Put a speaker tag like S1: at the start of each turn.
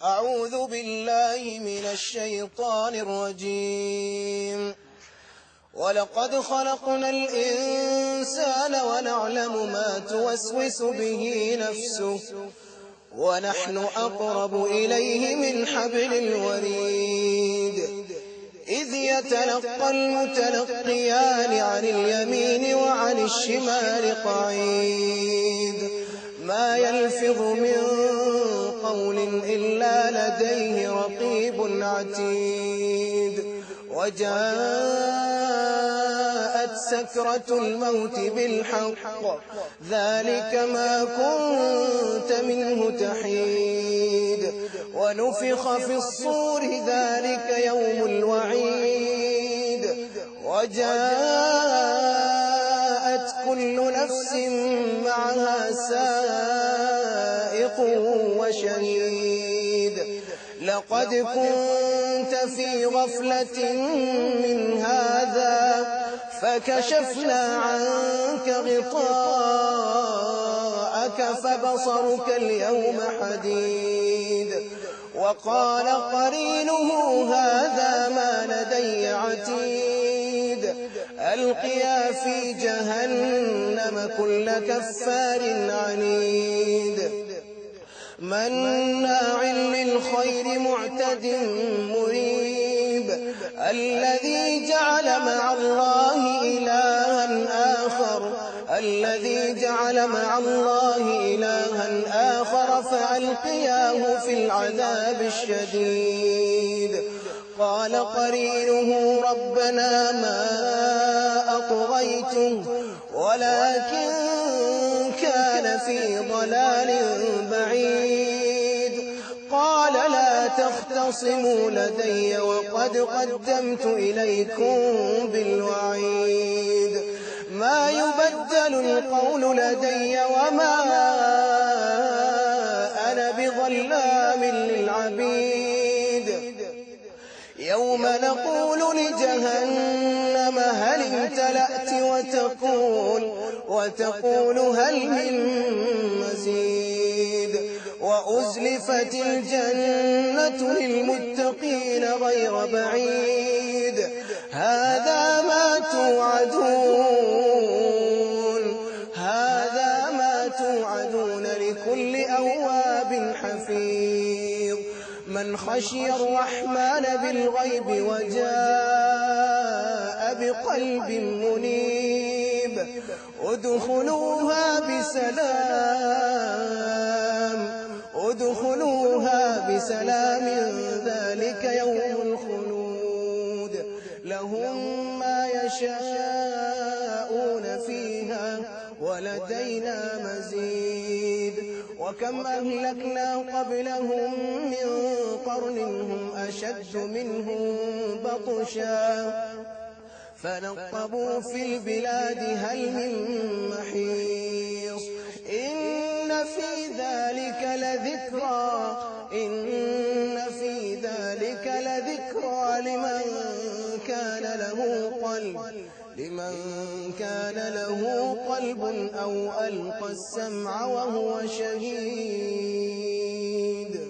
S1: أعوذ بالله من الشيطان الرجيم. ولقد خلقنا الإنسان ونعلم ما توسوس به نفسه ونحن أقرب إليه من حبل الوريد إذ يتلقى المتلقيان عن اليمين وعن الشمال قعيد ما يلفظ من قول إلا لديه رقيب عتيد وجاءت سكرة الموت بالحق ذلك ما كنت منه تحيد ونفخ في الصور ذلك يوم الوعيد وجاءت كل نفس معها سائق وشهيد لقد كنت في غفلة من هذا فكشفنا عنك غطاءك فبصرك اليوم حديد وقال قرينه هذا ما لدي عتيد ألقيا في جهنم كل كفار عنيد مناع للخير معتد مريب الذي جعل مع الله إلها آخر فألقياه في العذاب الشديد قال قرينه ربنا ما أطغيته ولكن كان في ضلال بعيد قال لا تختصموا لدي وقد قدمت إليكم بالوعيد ما يبدل القول لدي وما أنا بظلام للعبيد يوم نقول لجهنم هل امتلأت وتقول هل من مزيد وأزلفت الجنة للمتقين غير بعيد هذا ما توعدون لكل أواب حفيظ من خشي الرحمن بالغيب وجاء بقلب منيب ادخلوها بسلام ذلك يوم الخلود لهم ما يشاءون فيها ولدينا مزيد وكم أهلكنا قبلهم من قرن هم أشد منهم بطشا فنقبوا في البلاد هل من محيص إن في ذلك لذكرى لمن كان له قلب أو ألقى السمع وهو شهيد